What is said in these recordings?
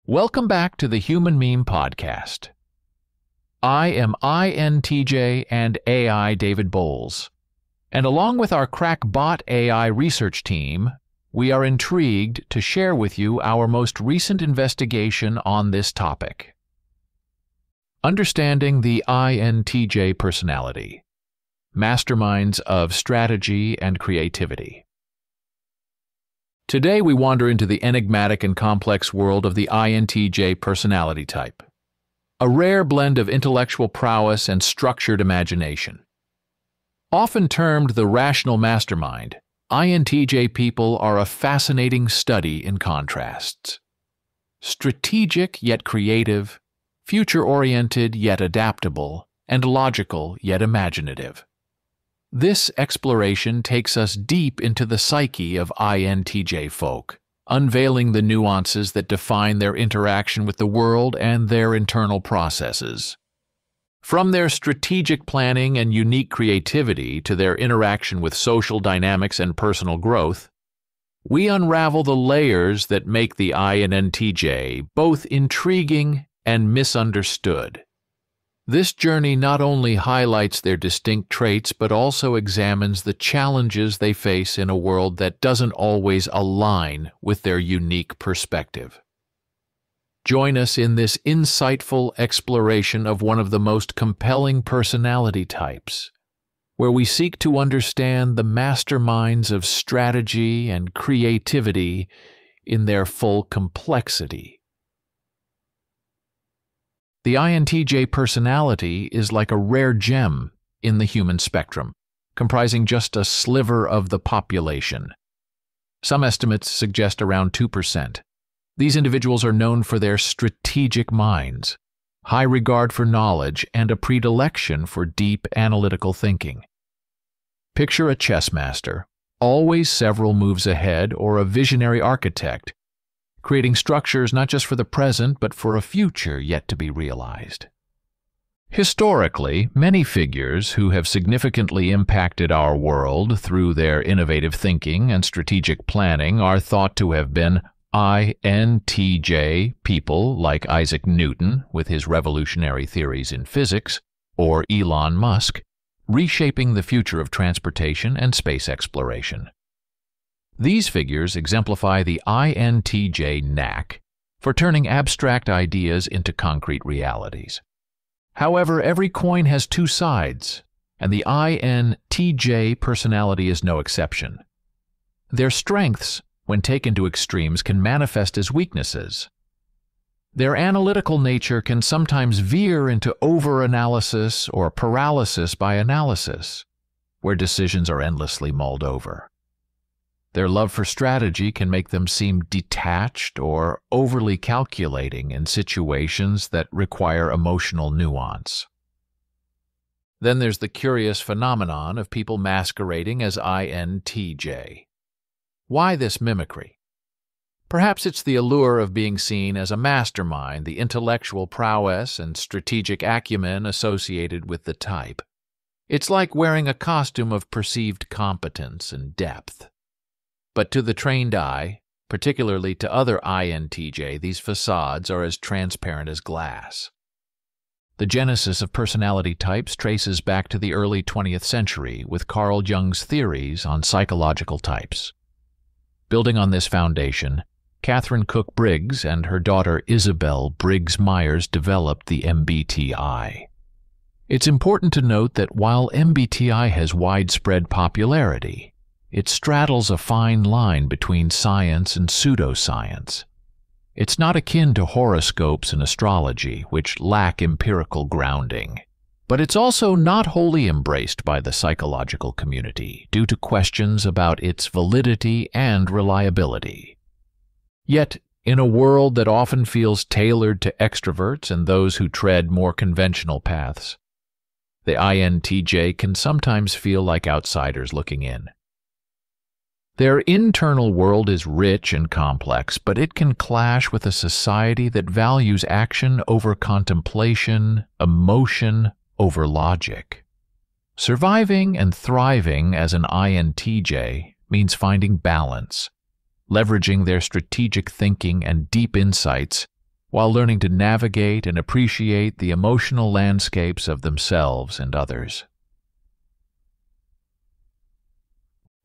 Welcome back to the Human Meme Podcast. I am INTJ and AI David Boles, and along with our crackbot AI research team, we are intrigued to share with you our most recent investigation on this topic. Understanding the INTJ personality, Masterminds of Strategy and Creativity. Today we wander into the enigmatic and complex world of the INTJ personality type, a rare blend of intellectual prowess and structured imagination. Often termed the Rational Mastermind, INTJ people are a fascinating study in contrasts. Strategic yet creative, future-oriented yet adaptable, and logical yet imaginative. This exploration takes us deep into the psyche of INTJ folk, unveiling the nuances that define their interaction with the world and their internal processes. From their strategic planning and unique creativity to their interaction with social dynamics and personal growth, we unravel the layers that make the INTJ both intriguing and misunderstood. This journey not only highlights their distinct traits but also examines the challenges they face in a world that doesn't always align with their unique perspective. Join us in this insightful exploration of one of the most compelling personality types, where we seek to understand the masterminds of strategy and creativity in their full complexity. The INTJ personality is like a rare gem in the human spectrum, comprising just a sliver of the population. Some estimates suggest around 2%. These individuals are known for their strategic minds, high regard for knowledge, and a predilection for deep analytical thinking. Picture a chess master, always several moves ahead, or a visionary architect, creating structures not just for the present but for a future yet to be realized. Historically, many figures who have significantly impacted our world through their innovative thinking and strategic planning are thought to have been INTJ people like Isaac Newton with his revolutionary theories in physics, or Elon Musk, reshaping the future of transportation and space exploration. These figures exemplify the INTJ knack for turning abstract ideas into concrete realities. However, every coin has two sides, and the INTJ personality is no exception. Their strengths, when taken to extremes, can manifest as weaknesses. Their analytical nature can sometimes veer into over-analysis or paralysis by analysis, where decisions are endlessly mulled over. Their love for strategy can make them seem detached or overly calculating in situations that require emotional nuance. Then there's the curious phenomenon of people masquerading as INTJ. Why this mimicry? Perhaps it's the allure of being seen as a mastermind, the intellectual prowess and strategic acumen associated with the type. It's like wearing a costume of perceived competence and depth. But to the trained eye, particularly to other INTJ, these facades are as transparent as glass. The genesis of personality types traces back to the early 20th century with Carl Jung's theories on psychological types. Building on this foundation, Catherine Cook Briggs and her daughter Isabel Briggs Myers developed the MBTI. It's important to note that while MBTI has widespread popularity, it straddles a fine line between science and pseudoscience. It's not akin to horoscopes and astrology, which lack empirical grounding. But it's also not wholly embraced by the psychological community due to questions about its validity and reliability. Yet, in a world that often feels tailored to extroverts and those who tread more conventional paths, the INTJ can sometimes feel like outsiders looking in. Their internal world is rich and complex, but it can clash with a society that values action over contemplation, emotion over logic. Surviving and thriving as an INTJ means finding balance, leveraging their strategic thinking and deep insights while learning to navigate and appreciate the emotional landscapes of themselves and others.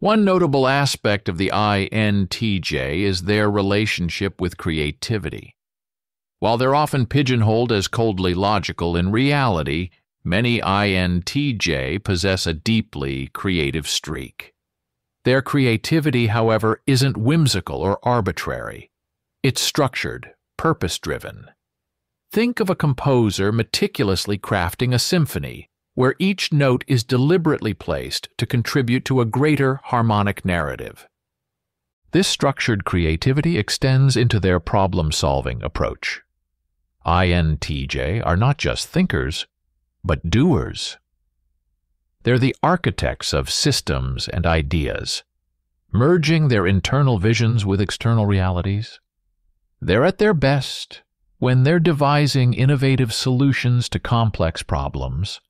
One notable aspect of the INTJ is their relationship with creativity. While they're often pigeonholed as coldly logical, in reality, many INTJ possess a deeply creative streak. Their creativity, however, isn't whimsical or arbitrary. It's structured, purpose-driven. Think of a composer meticulously crafting a symphony, where each note is deliberately placed to contribute to a greater harmonic narrative. This structured creativity extends into their problem-solving approach. INTJ are not just thinkers, but doers. They're the architects of systems and ideas, merging their internal visions with external realities. They're at their best when they're devising innovative solutions to complex problems,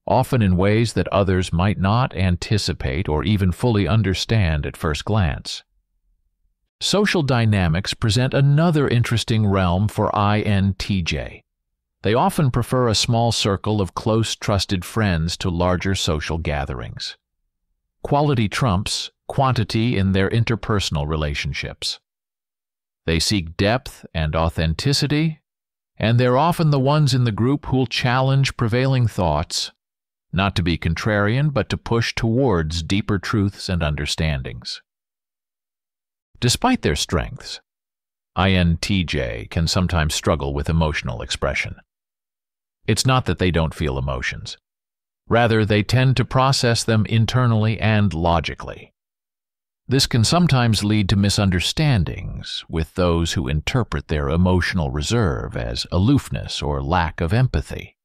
often in ways that others might not anticipate or even fully understand at first glance. Social dynamics present another interesting realm for INTJ. They often prefer a small circle of close, trusted friends to larger social gatherings. Quality trumps quantity in their interpersonal relationships. They seek depth and authenticity, and they're often the ones in the group who'll challenge prevailing thoughts, not to be contrarian, but to push towards deeper truths and understandings. Despite their strengths, INTJ can sometimes struggle with emotional expression. It's not that they don't feel emotions. Rather, they tend to process them internally and logically. This can sometimes lead to misunderstandings with those who interpret their emotional reserve as aloofness or lack of empathy.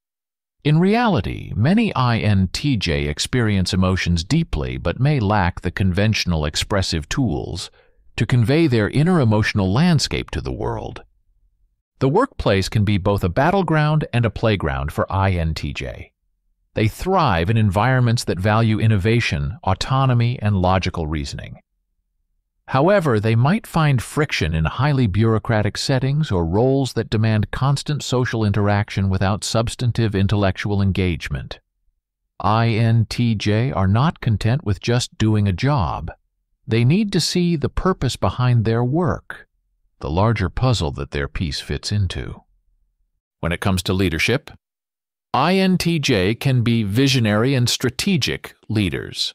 In reality, many INTJ experience emotions deeply but may lack the conventional expressive tools to convey their inner emotional landscape to the world. The workplace can be both a battleground and a playground for INTJ. They thrive in environments that value innovation, autonomy, and logical reasoning. However, they might find friction in highly bureaucratic settings or roles that demand constant social interaction without substantive intellectual engagement. INTJ are not content with just doing a job. They need to see the purpose behind their work, the larger puzzle that their piece fits into. When it comes to leadership, INTJ can be visionary and strategic leaders.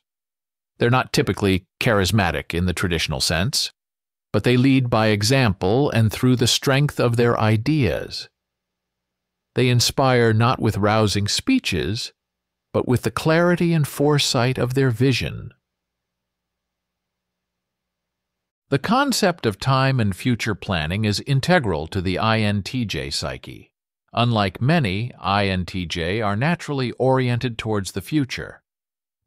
They're not typically charismatic in the traditional sense, but they lead by example and through the strength of their ideas. They inspire not with rousing speeches, but with the clarity and foresight of their vision. The concept of time and future planning is integral to the INTJ psyche. Unlike many, INTJ are naturally oriented towards the future.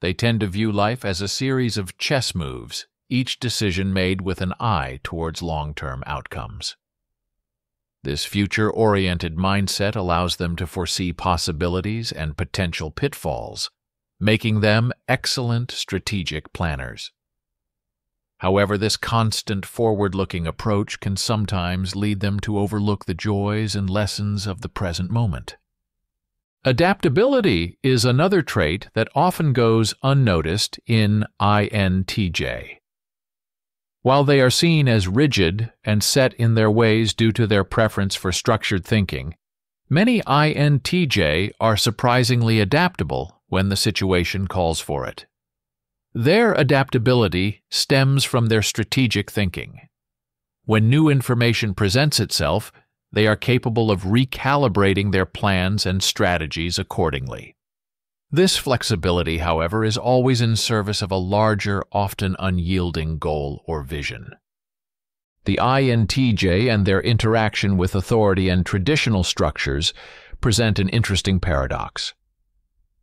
They tend to view life as a series of chess moves, each decision made with an eye towards long-term outcomes. This future-oriented mindset allows them to foresee possibilities and potential pitfalls, making them excellent strategic planners. However, this constant forward-looking approach can sometimes lead them to overlook the joys and lessons of the present moment. Adaptability is another trait that often goes unnoticed in INTJ. While they are seen as rigid and set in their ways due to their preference for structured thinking, many INTJ are surprisingly adaptable when the situation calls for it. Their adaptability stems from their strategic thinking. When new information presents itself, they are capable of recalibrating their plans and strategies accordingly. This flexibility, however, is always in service of a larger, often unyielding goal or vision. The INTJ and their interaction with authority and traditional structures present an interesting paradox.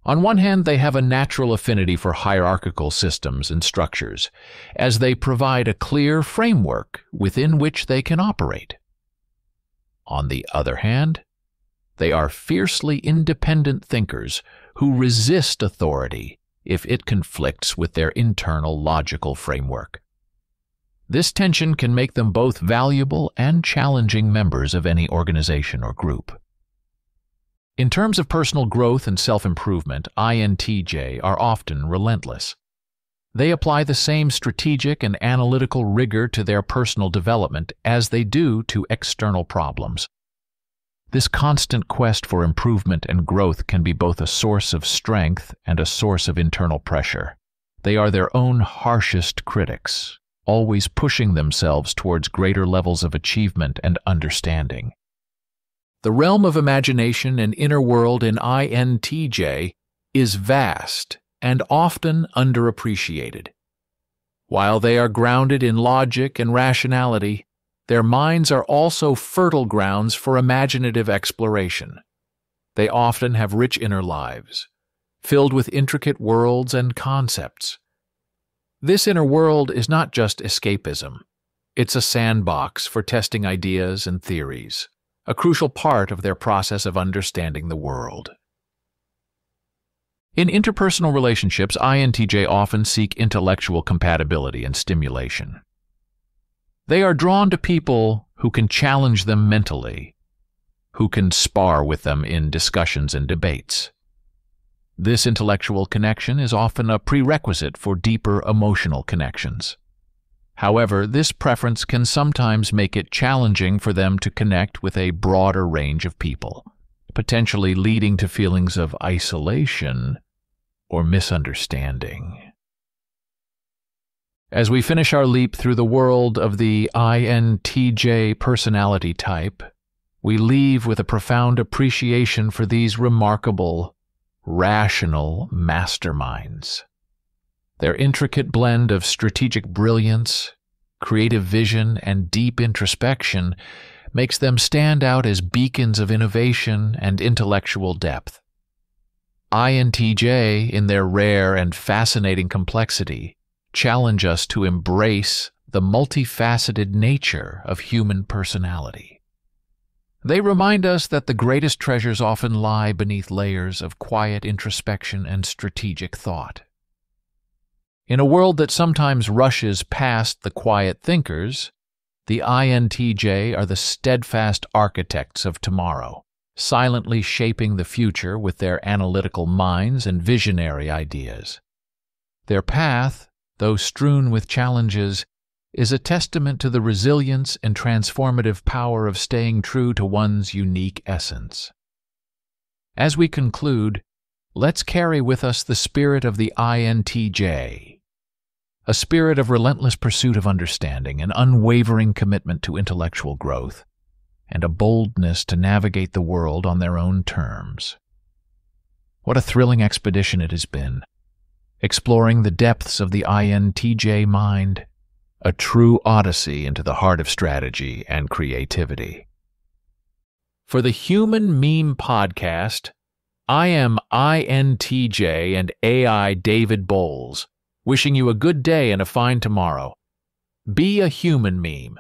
On one hand, they have a natural affinity for hierarchical systems and structures, as they provide a clear framework within which they can operate. On the other hand, they are fiercely independent thinkers who resist authority if it conflicts with their internal logical framework. This tension can make them both valuable and challenging members of any organization or group. In terms of personal growth and self-improvement, INTJ are often relentless. They apply the same strategic and analytical rigor to their personal development as they do to external problems. This constant quest for improvement and growth can be both a source of strength and a source of internal pressure. They are their own harshest critics, always pushing themselves towards greater levels of achievement and understanding. The realm of imagination and inner world in INTJ is vast and often underappreciated. While they are grounded in logic and rationality, their minds are also fertile grounds for imaginative exploration. They often have rich inner lives, filled with intricate worlds and concepts. This inner world is not just escapism. It's a sandbox for testing ideas and theories, a crucial part of their process of understanding the world. In interpersonal relationships, INTJ often seek intellectual compatibility and stimulation. They are drawn to people who can challenge them mentally, who can spar with them in discussions and debates. This intellectual connection is often a prerequisite for deeper emotional connections. However, this preference can sometimes make it challenging for them to connect with a broader range of people, potentially leading to feelings of isolation or misunderstanding. As we finish our leap through the world of the INTJ personality type, we leave with a profound appreciation for these remarkable, rational masterminds. Their intricate blend of strategic brilliance, creative vision, and deep introspection makes them stand out as beacons of innovation and intellectual depth. INTJ, in their rare and fascinating complexity, challenge us to embrace the multifaceted nature of human personality. They remind us that the greatest treasures often lie beneath layers of quiet introspection and strategic thought. In a world that sometimes rushes past the quiet thinkers, the INTJ are the steadfast architects of tomorrow, silently shaping the future with their analytical minds and visionary ideas. Their path, though strewn with challenges, is a testament to the resilience and transformative power of staying true to one's unique essence. As we conclude, let's carry with us the spirit of the INTJ, a spirit of relentless pursuit of understanding, an unwavering commitment to intellectual growth, and a boldness to navigate the world on their own terms. What a thrilling expedition it has been, exploring the depths of the INTJ mind, a true odyssey into the heart of strategy and creativity. For the Human Meme Podcast, I am INTJ and AI David Boles, wishing you a good day and a fine tomorrow. Be a human meme.